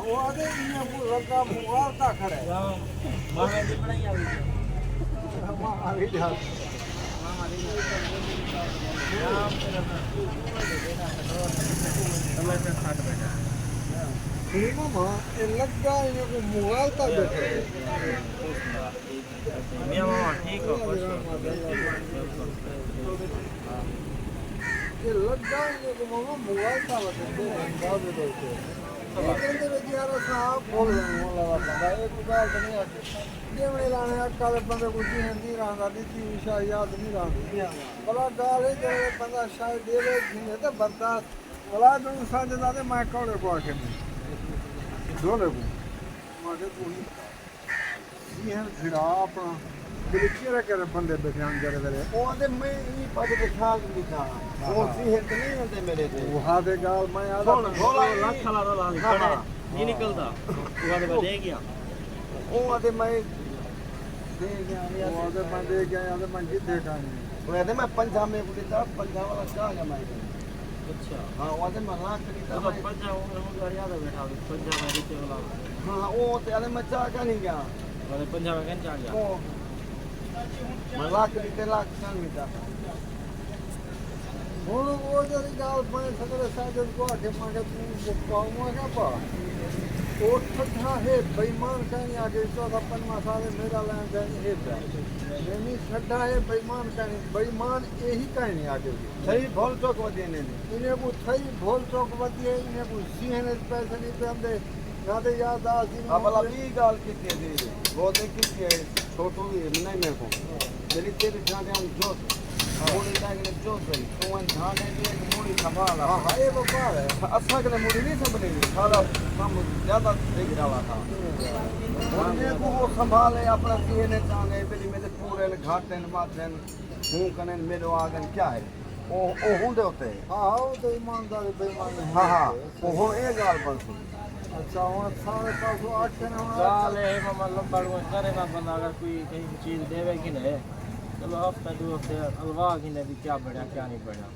वो आगे लड़का मुगालता खड़ा है लगा इनको मुगालता बैठे ये लगा इनको मामा मुगालता बैठे कहते बेचारा साहब बोल रहे हैं लगा पड़ा एक गाल तो नहीं आती ये मैं लाने काले बंदे को दी नहीं रहा नीति विषय याद नहीं रहा भला गाल है जो बंदा शायद दे ले जिन्हें तो बर्दाश्त भला तो साथ दादे मैं कौड़े को आके नहीं ढोले को मारे को ये भिड़ा अपना बिल्कुल करे बंदे बैठे हम जरे जरे ओ आदे मैं ये पादे के ख्याल नहीं था वो सी है तो नहीं होते मेरे थे वो हाथे गाल मैं आधा ढोला लाख खला रोला नहीं निकलता वो आदे दे गया ओ आदे मैं दे गया वो आदे मैं दे गया आदे मैं जीत देखा नहीं वो आदे मैं पंजाब में को देता पंजाब वाला क्या है मैं अच्छा हां वो आदे मैं लाख खरीदा पंजाब वो गाड़ी आधा बैठा पंजाब में रीते वाला हां वो ते आदे मैं चाह का नहीं गया वाले पंजाब में कौन चाह गया मैं लाख रीते लाख चाह नहीं था ਹੁਣ ਉਹ ਜਿਹੜੀ ਗੱਲ ਬਣੇ ਸਦਰ ਸਾਜਦ ਕੋ ਆਖੇ ਮਾਗੇ ਤੂੰ ਪਾਉਮਾ ਕਾ ਪਾ ਉਹ ਠੱਠਾ ਹੈ ਬੇਈਮਾਨ कहने आगे 14 साल मेरा लाइन जाने है नहीं ठड्डा है बेईमान कहने बेईमान यही कहने आगे सही भोल चौक वदिए ने इन्हें को सही भोल चौक वदिए इन्हें को सीने पैसे नहीं पे हमदे ना दे याद आसी भला भी गाल की दे वो दे की छोटू भी नहीं मेरे को मेरी तेरी जाने हम जो मोड़ी लागने जो सही तो वन धाने भी एक मोड़ी संभाला हां ये व्यापार है अच्छा के मोड़ी नहीं संभलेगी सारा काम ज्यादा दिख रहा था उन्हें को वो संभाले अपना सीने चांगे बेली मेरे पूरे घाटे माथे हूं कने मेरे आगन क्या है ओ होंदे होते हां वो तो ईमानदार बेईमान हां हां वो ए गाल बस अच्छा वो सारे पास 8 कने गाल है मतलब बड़ो करेगा बंदा अगर कोई कहीं चीज देवे कि नहीं चलो हफ्ता दो हफ्ते अलवा की ने भी क्या बढ़िया क्या नहीं बढ़िया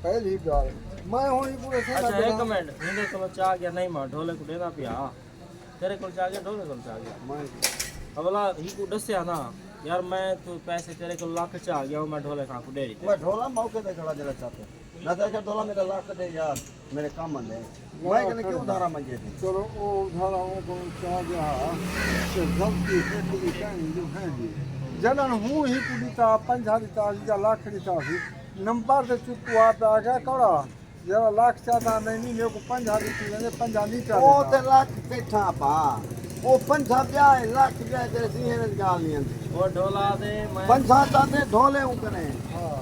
पहली गाल मैं हुई पूरे से अच्छा एक मिनट हिंदे को चाह गया नहीं मां ढोले को देना पिया तेरे को चाह गया ढोले को चाह गया मैं अबला ही को दसया ना यार मैं तो पैसे तेरे को लाख चाह गया मैं ढोले खा को दे दी मैं ढोला मौके पे खड़ा जरा चाहते ना तो ढोला मेरा लाख दे यार मेरे काम में मैं कहने क्यों उधारा मांगे थे चलो वो उधारा को चाह गया तो गलती है कि कहीं जो है जलन हूँ ही कुड़ीता पंजाबीता या लाख रीता ही नंबर से चुप आ गया कड़ा जरा लाख चाहता नहीं मेरे को पंजाबी चीज़ पंजाबी चाहता वो ते लाख कैठा पा वो पंजाब जाए लाख जाए तेरे सीने गाल नहीं वो ढोला दे मैं पंजाब ताते ढोले ऊ करे हां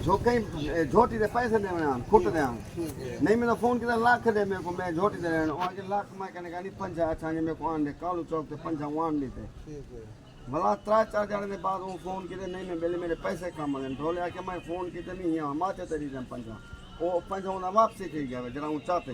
जो कहीं झोटी दे पैसे दे मैं खुट दे नहीं मेरा फोन किदा लाख दे मेरे को मैं झोटी दे और आगे लाख मैं कहने का नहीं पंजाब अच्छा मेरे को आन दे कालू चौक पे पंजाब वान लेते ठीक है भला 3-4 जाने के बाद वो फोन किए नहीं मैं पहले मेरे पैसे कम आ गए ढोले आके मैं फोन किए नहीं यहाँ माचे तेरी जम पंजा वो पंजा होना वापसी थी गया जरा वो चाहते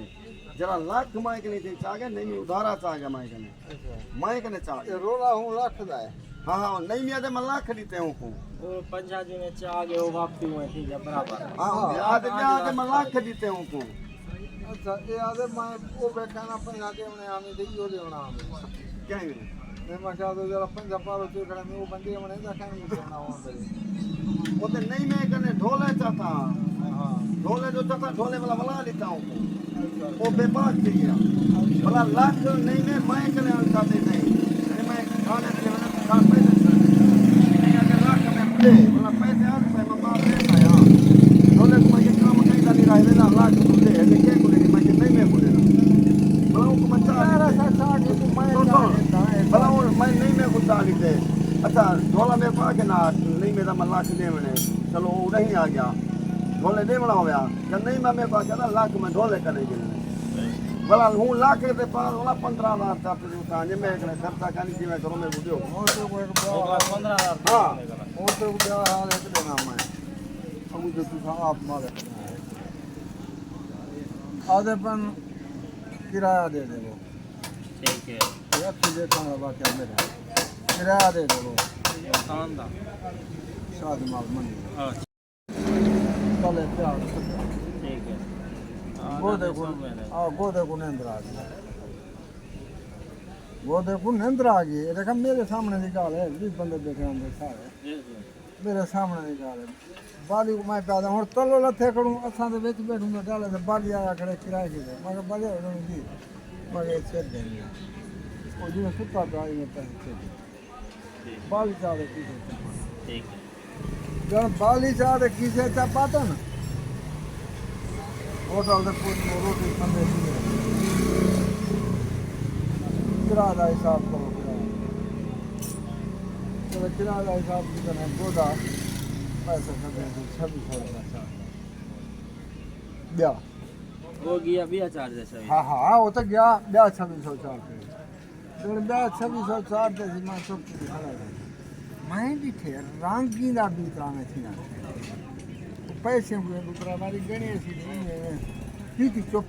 जरा लाख मैं के नहीं चाह गया नहीं मैं उधारा चाह गया मैं कने चाह रोला हूँ लाख दाए हाँ हाँ नहीं मैं मैं लाख देते हूँ वो पंजा जी में चाह गए वो वापसी हुए ठीक है बराबर हाँ याद आके मैं लाख देते हूँ को अच्छा ये आदे मैं वो बेखाना पंजा के हमने आने दी जो लेना क्या है मैं क्या तो जरा पंजाब पारो चोकड़ा में वो बंदे मने जा खाने में करना हो वो तो नहीं मैं कने ढोले चाहता हां ढोले जो चाहता ढोले वाला बना लेता हूं वो बेबाक थी गया भला लाख नहीं मैं कने चाहते नहीं मैं खाने के लिए काम पैसे नहीं अगर लाख में दे भला पैसे आ मैं मां दे आया ढोले को मैं काम नहीं करनी रहे ना लाख दे लेके को लेके मैं नहीं मैं को देना भला को मैं चाह रहा था कि मैं भला मैं नहीं मैं खुद डाली थे अच्छा ढोला मेरे को आके ना नहीं मेरा मैं लाख दे मैंने चलो वो नहीं आ गया ढोले दे बना हो गया जब नहीं मैं मेरे को आके ना लाख में ढोले करेंगे भला हूँ लाख के पास वाला 15,000 चाहते थे उठा मैं खर्चा करनी थी मैं करो मेरे को दो 15,000 हाँ वो तो हाल है देना मैं अब मुझे तू आप मारे आधेपन किराया दे दे वो ठीक है ये तुझे कहाँ बात है मेरा किराया दे दे वो शादी माल मंडी अच्छा चले प्यार ठीक है गोदे को नींद आ गई गोदे को नींद आ गई ये देखा मेरे सामने निकाल है 20 बंदे बैठे होंगे सारे मेरे सामने निकाल है बाली को मैं पैदा हूँ तलो लथे करूँ असा तो बिच बैठूंगा डाले तो बाली आया खड़े किराए की मगर बाली जी मगर छेद देंगे वो जी मैं सुता था में पैसे छेद बाली चाहे किसे ठीक है जब बाली चाहे किसे चपाता ना होटल से पूरी रोटी ठंडे किराया हिसाब करो किराया किराया हिसाब की तरह गोदा पैसे 2600 रुपया ब्याह वो गया भी चार्ज है सही हाँ हाँ वो तो गया ब्याह 2600 चार्ज ब्याह 2600 चार्ज मैं सब मैं भी थे रंगीला भी त्राने थी ना पैसे हुए दूसरा हमारी गणेश की चुप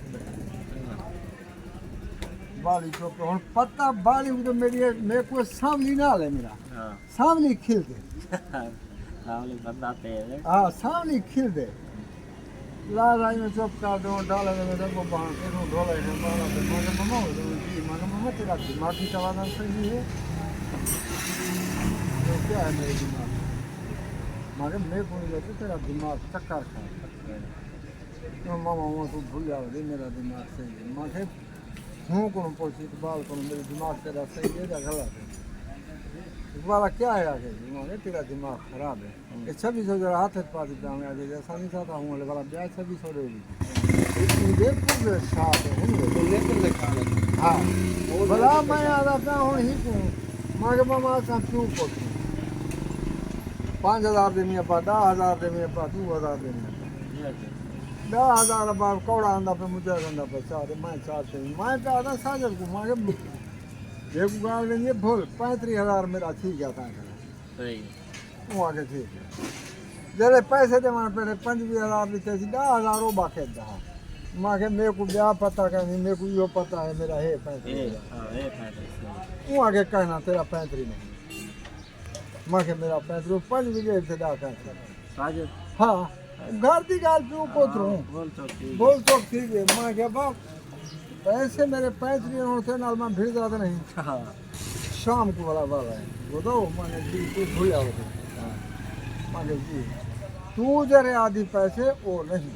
बाली चुप और पत्ता बाली तो मेरे को सामली ना ले मेरा सामली खिल दे हाँ सामली खिल दे लाल आई में चुप कर दो डाले में देखो बाहर से ढोले है बाला पे मगर मम्मा हो तो जी मगर मम्मा तेरा दिमाग की तवाना सही है तो क्या है मेरे दिमाग मगर मैं बोल रहा था तेरा दिमाग चक्कर खा तो मामा वो तो भूल जाओ दे मेरा दिमाग सही है मगर हूँ कौन पोछी बाल कौन मेरे दिमाग तेरा सही है या गलत है वाला क्या है आगे मगर तेरा दिमाग खराब है ये 2600 जरा हाथ पा देता हूँ आगे जैसा नहीं चाहता हूँ वाला ब्याह 2600 देगी पूरे साथ हाँ भला मैं आ रहा हूँ ही को मगर मामा का क्यों पोछी 5000 देनी है 10,000 देनी है 2000 देनी है 10,000 बार कौड़ा आंदा पे मुझे आंदा पे चार मैं चार से मैं पे आधा साजर को मांगे एक गाँव लेंगे भूल 35,000 मेरा ठीक है था सही वो आगे ठीक है जरे पैसे दे मान पे 25,000 देते 10,000 वो बाकी दहा माँ के मेरे को ब्याह पता का नहीं मेरे को यो पता है मेरा है 35,000 वो आगे कहना तेरा 35 नहीं माँ के मेरा 35 5 बीघे से डाका साजर हाँ घर की गाल पे पोतरू बोल तो ठीक है माँ के बाप पैसे मेरे 35 होते नाल मैं भीड़ जाता नहीं शाम को वाला है वो तो माने जी तू भूल जाओ माने जी तू जरे आदि पैसे वो नहीं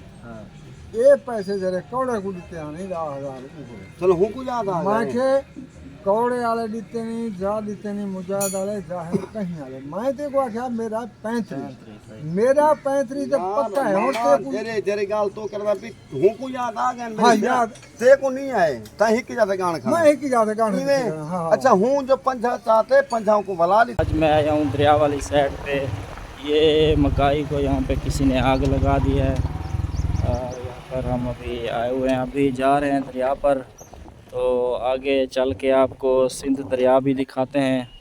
ये पैसे जरे कौड़े को देते हैं नहीं 10,000 चलो हूँ को याद आ माँ के कौड़े वाले देते नहीं जा देते नहीं मुजाद वाले जाहिर कहीं वाले मैं देखो क्या मेरा 35 मेरा 35 जब पक्का है और तेरे तेरे गाल तो करना भी हूँ को याद आ गया हाँ याद ते को नहीं आए तही की ज्यादा गान खा मैं एक ही ज्यादा गाने हाँ अच्छा हूँ जो पंजा चाहते पंजाओं को बुला ली आज मैं आया हूँ दरिया वाली साइड पे ये मकाई को यहाँ पे किसी ने आग लगा दी है यहाँ पर हम अभी आए हुए हैं अभी जा रहे हैं दरिया पर तो आगे चल के आपको सिंध दरिया भी दिखाते हैं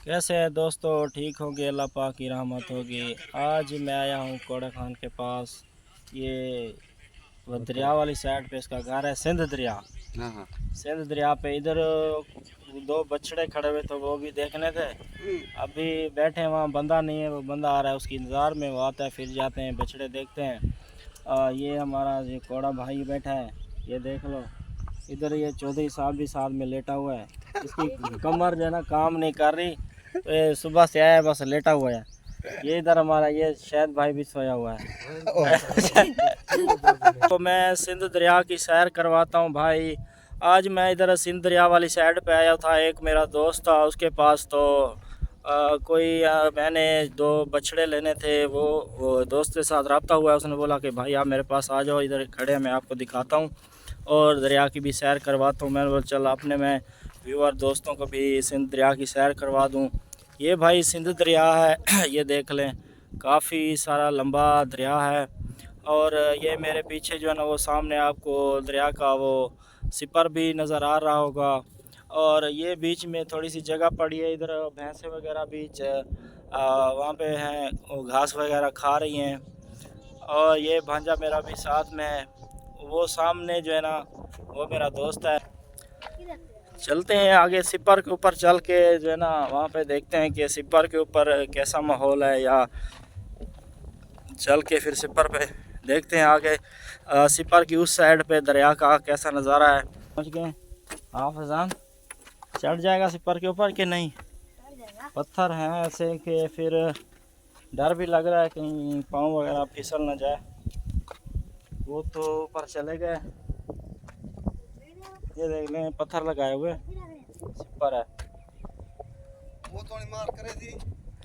कैसे है दोस्तों ठीक होगी अल्लाह पाक की रहमत होगी। आज मैं आया हूँ कोड़ा खान के पास ये दरिया वाली साइड पे इसका घर है सिंध दरिया। सिंध दरिया पे इधर 2 बछड़े खड़े हुए तो वो भी देखने थे अभी बैठे हैं वहाँ बंदा नहीं है वो बंदा आ रहा है उसकी इंतज़ार में वो आता है फिर जाते हैं बछड़े देखते हैं। ये हमारा ये कोड़ा भाई बैठा है ये देख लो इधर ये चौधरी साहब भी साथ में लेटा हुआ है इसकी कमर जो है ना काम नहीं कर रही तो ये सुबह से आया बस लेटा हुआ है। ये इधर हमारा ये शायद भाई भी सोया हुआ है तो मैं सिंध दरिया की सैर करवाता हूँ भाई। आज मैं इधर सिंध दरिया वाली साइड पे आया था एक मेरा दोस्त था उसके पास तो कोई मैंने 2 बछड़े लेने थे, वो दोस्त के साथ रब्ता हुआ है। उसने बोला कि भाई आप मेरे पास आ जाओ, इधर खड़े हैं, मैं आपको दिखाता हूँ और दरिया की भी सैर करवाता हूँ। मैंने बोला चल अपने मैं व्यूअर दोस्तों को भी सिंध दरिया की सैर करवा दूँ। ये भाई सिंध दरिया है ये देख लें, काफ़ी सारा लंबा दरिया है। और ये मेरे पीछे जो है ना वो सामने आपको दरिया का वो सिपर भी नज़र आ रहा होगा। और ये बीच में थोड़ी सी जगह पड़ी है, इधर भैंसें वगैरह बीच वहाँ पे हैं, वो घास वगैरह खा रही हैं। और ये भांजा मेरा भी साथ में है, वो सामने जो है ना वो मेरा दोस्त है। चलते हैं आगे सिपर के ऊपर चल के जो है ना वहाँ पे देखते हैं कि सिपर के ऊपर कैसा माहौल है, या चल के फिर सिपर पे देखते हैं आगे सिपर की उस साइड पे दरिया का कैसा नज़ारा है। पहुँच गए आप फजान, चढ़ जाएगा सिपर के ऊपर कि नहीं? पत्थर हैं ऐसे कि फिर डर भी लग रहा है कहीं पाँव वगैरह फिसल ना जाए। वो तो ऊपर चले गए, ये देख लें पत्थर लगाए हुए सिपर है। वो तो मार करे थी।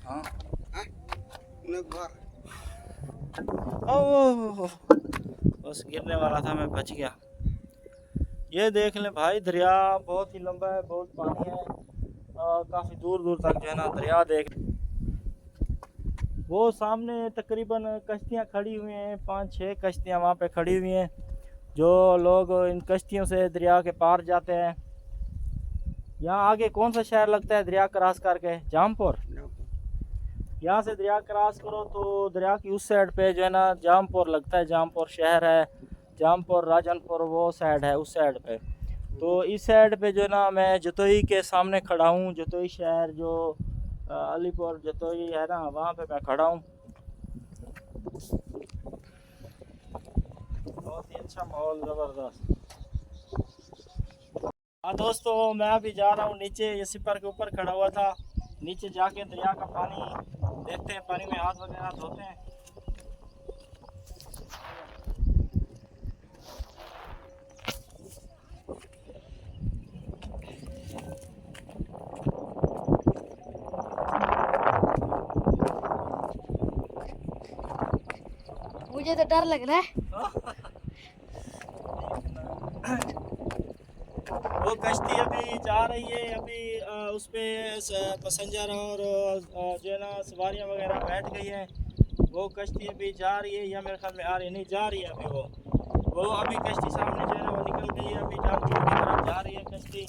हाँ ओह बस गिरने वाला था, मैं बच गया। ये देख लें भाई दरिया बहुत ही लंबा है, बहुत पानी है, काफ़ी दूर दूर तक जो है ना दरिया देख। वो सामने तकरीबन कश्तियाँ खड़ी हुई हैं, 5-6 कश्तियाँ वहाँ पे खड़ी हुई हैं, जो लोग इन कश्तियों से दरिया के पार जाते हैं। यहाँ आगे कौन सा शहर लगता है दरिया क्रॉस करके? जामपुर। यहाँ से दरिया क्रॉस करो तो दरिया की उस साइड पे जो है ना जामपुर लगता है, जामपुर शहर है, जामपुर राजनपुर वो साइड है, उस साइड पे। तो इस साइड पे जो है ना मैं जतोई के सामने खड़ा हूँ, जतोई शहर जो अलीपुर जतोई है ना, वहाँ पे मैं खड़ा हूँ। बहुत ही अच्छा माहौल, ज़बरदस्त। हाँ दोस्तों, मैं अभी जा रहा हूँ नीचे, ये सिपर के ऊपर खड़ा हुआ था, नीचे जाके दरिया का पानी देखते हैं, पानी में हाथ वगैरह धोते हैं। मुझे तो डर लग रहा है। वो कश्ती अभी जा रही है, अभी उस पर पैसेंजर और जो है ना सवारियाँ वगैरह बैठ गई हैं। वो कश्ती अभी जा रही है, या मेरे ख्याल में आ रही नहीं, जा रही है अभी। वो अभी कश्ती सामने जो है ना वो निकल गई है, अभी जामपुर की तरफ जा रही है कश्ती।